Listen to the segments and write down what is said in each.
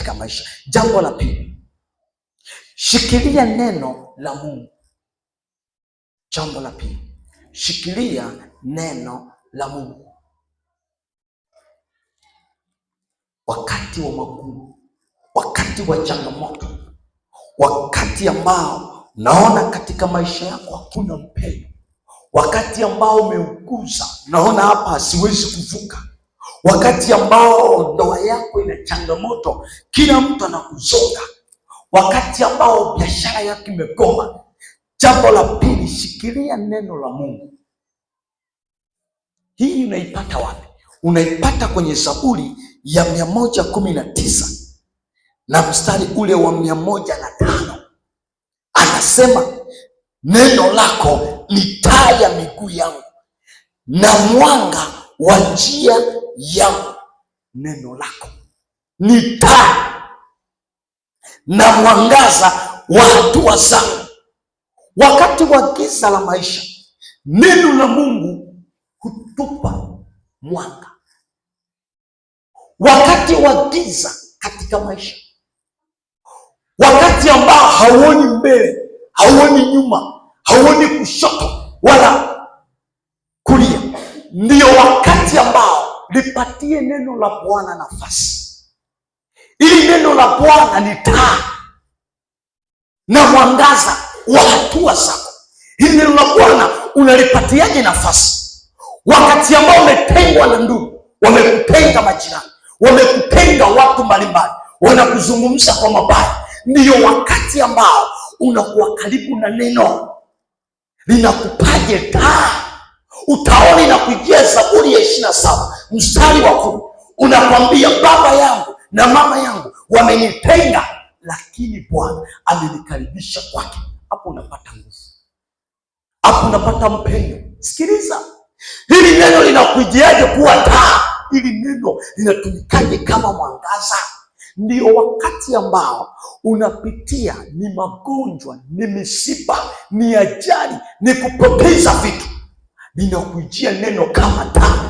katika maisha. Jambo la pili, shikilia neno la Mungu. Jambo la pili, shikilia neno la Mungu. Wakati wa magumu, wakati wa changamoto, wakati ambao naona katika maisha yako hakuna mpendo, wakati ambao umeuguza, naona hapa siwezi kuvuka, wakati ambao ndoa yako ina changamoto, kila mtu anakuzonga, wakati ambao biashara yako imegoma, jambo la pili, shikilia neno la Mungu. Hii unaipata wapi? Unaipata kwenye Zaburi ya 119 na mstari ule wa 105. Anasema, neno lako ni taa ya miguu yangu na mwanga wa njia yangu. Neno lako ni taa na mwangaza wa hatua zangu. Wakati wa giza la maisha, neno la Mungu hutupa mwanga. Wakati wa giza katika maisha, wakati ambao hauoni mbele, hauoni nyuma, hauoni kushoto wala kulia, ndio wakati ambao lipatie neno la Bwana nafasi. Ili neno la Bwana ni taa na mwangaza wa hatua zako. Hili neno la Bwana unalipatiaje nafasi? Wakati ambao umetengwa na ndugu, wamekutenga majirani, wamekutenga watu mbalimbali, wanakuzungumza kwa mabaya, ndiyo wakati ambao unakuwa karibu na neno. Linakupaje taa? Utaona inakujia Zaburi ya 27 mstari wa 10, unakwambia, baba yangu na mama yangu wamenitenga, lakini Bwana amenikaribisha kwake. Hapo unapata nguvu, hapo unapata mpendo. Sikiliza, hili neno linakujiaje kuwa taa? Hili neno linatumikaje kama mwangaza? Ndio wakati ambao unapitia ni magonjwa, ni misiba, ni ajali, ni kupoteza vitu, linakujia neno kama taa.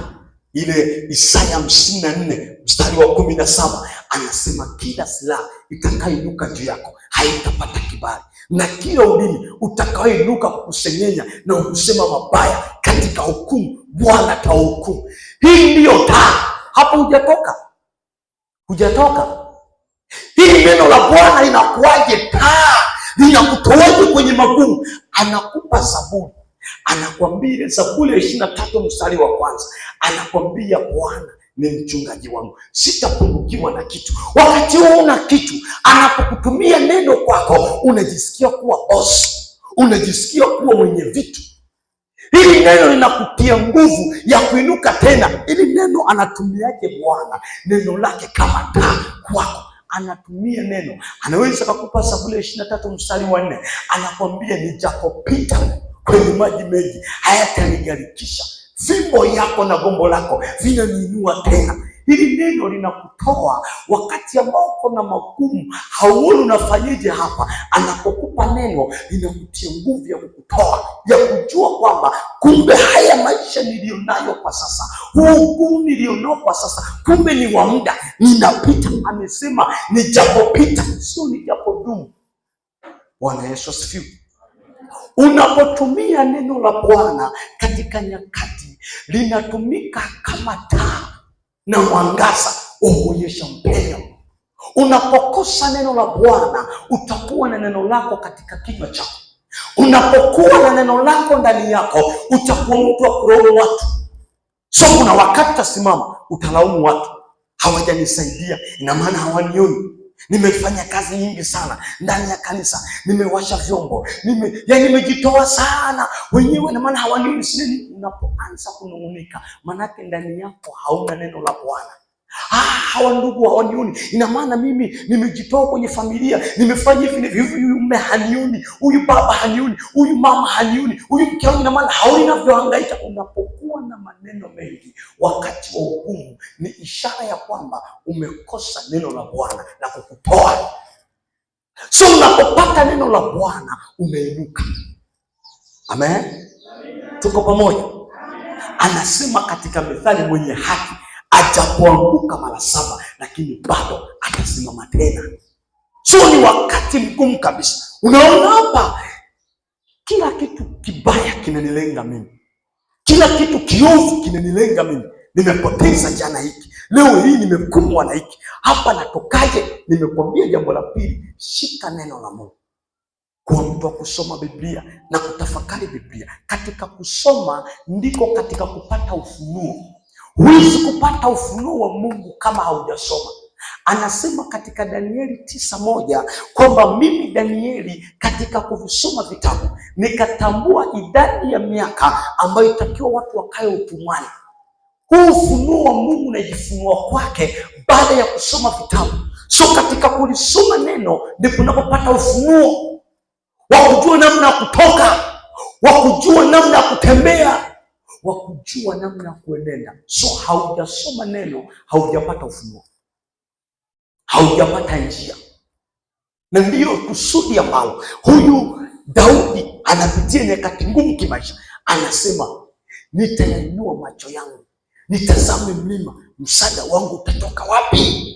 Ile Isaya 54 mstari wa 17 anasema, kila silaha itakayoinuka juu yako haitapata kibali, na kila ulimi utakayoinuka kukusengenya na kusema mabaya katika hukumu, Bwana atahukumu. Hii ndiyo taa. Hapo hujatoka. Hili neno la Bwana linakuwaje taa? Linakutoaje kwenye magumu? Anakupa Zaburi, anakwambia Zaburi ya 23 mstari wa 1, anakwambia, Bwana ni mchungaji wangu, sitapungukiwa na kitu. Wakati huu una kitu, anapokutumia neno kwako, unajisikia kuwa boss, unajisikia kuwa mwenye vitu. Hili neno linakutia nguvu ya kuinuka tena. Hili neno anatumiaje Bwana? Neno lake kama taa kwako. Anatumia neno, anaweza kukupa Zaburi ya 23 mstari wa 4, anakwambia, nijapopita kwenye maji mengi hayatanigharikisha, fimbo yako na gombo lako vinaniinua tena. Hili neno linakutoa wakati ambao uko na magumu, hauoni unafanyaje hapa. Anapokupa neno, linakutia nguvu ya kukutoa, ya kujua kwamba kumbe haya maisha nilionayo kwa sasa, huu ugumu nilionao kwa sasa, kumbe ni wa muda, ninapita. Amesema nijapopita, sio nijapodumu. Bwana Yesu asifiwe. Unapotumia neno la Bwana katika nyakati, linatumika kama taa na mwangaza uonyesha mpendo. Unapokosa neno la Bwana, utakuwa na neno lako katika kinywa chako. Unapokuwa na neno lako ndani yako, utakuwa mtu wa kulaumu watu. So kuna wakati tasimama, utalaumu watu, hawajanisaidia, ina maana hawanioni. Nimefanya kazi nyingi sana ndani ya kanisa, nimewasha vyombo, nimejitoa sana wenyewe, na maana hawanioni. Unapoanza kunung'unika, manake ndani yako hauna neno la Bwana. Hawa ndugu hawanioni, ina maana mimi nimejitoa kwenye familia, nimefanya hivi, huyu mume hanioni, huyu baba hanioni, huyu mama hanioni, huyu mke wangu, ina maana haoni ninavyohangaika. Unapokuwa na maneno mengi wakati wa hukumu, ni ishara ya kwamba umekosa neno la Bwana la kukutoa. So unapopata neno la Bwana umeinuka. Amen. Tuko pamoja? Anasema katika Mithali, mwenye haki ajapoanguka mara 7 lakini bado atasimama tena. So ni wakati mgumu kabisa. Unaona hapa, kila kitu kibaya kinanilenga mimi, kila kitu kiovu kinanilenga mimi. Nimepoteza jana hiki, leo hii nimekumbwa na hiki, hapa natokaje? Nimekwambia jambo la pili, shika neno la Mungu. Kwa mtu wa kusoma Biblia na kutafakari Biblia. Katika kusoma ndiko katika kupata ufunuo. Huwezi kupata ufunuo wa Mungu kama haujasoma. Anasema katika Danieli 9:1 kwamba mimi Danieli katika kuvisoma vitabu nikatambua idadi ya miaka ambayo itakiwa watu wakae utumwani. Huu ufunuo wa Mungu unajifunua kwake baada ya kusoma vitabu. So katika kulisoma neno ndipo unapopata ufunuo wa kujua namna ya kutoka, wa kujua namna ya kutembea, wa kujua namna ya kuenenda. So haujasoma neno, haujapata ufunuo, haujapata njia. Na ndiyo kusudi ambalo huyu Daudi anapitia nyakati ngumu kimaisha. Anasema nitainua macho yangu nitazame mlima, msaada wangu utatoka wapi?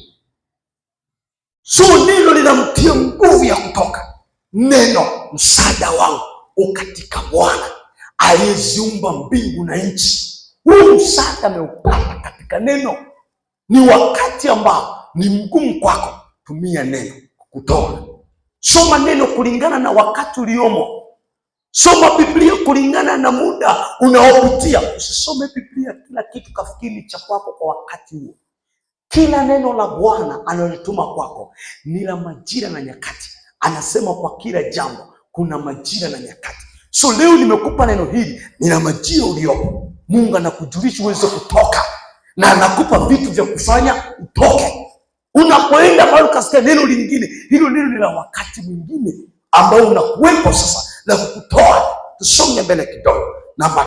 So neno linamtia nguvu ya kutoka. Neno, msaada wangu ukatika Bwana aliyeziumba mbingu na nchi. Huu msaada ameupata katika neno. Ni wakati ambao ni mgumu kwako, tumia neno kutoa. Soma neno kulingana na wakati uliomo. Soma Biblia kulingana na muda unaopitia. Usisome Biblia kila kitu kafikiri cha kwako kwa wakati huo. Kila neno la Bwana analotuma kwako ni la majira na nyakati. Anasema kwa kila jambo kuna majira na nyakati. So leo nimekupa neno hili, ni la majira uliopo. Mungu anakujulisha uweze kutoka na anakupa vitu vya kufanya utoke. Unapoenda mahali ukasikia neno lingine, hilo neno ni la wakati mwingine ambao unakuwepo sasa la kukutoa. Tusonge mbele kidogo. Namba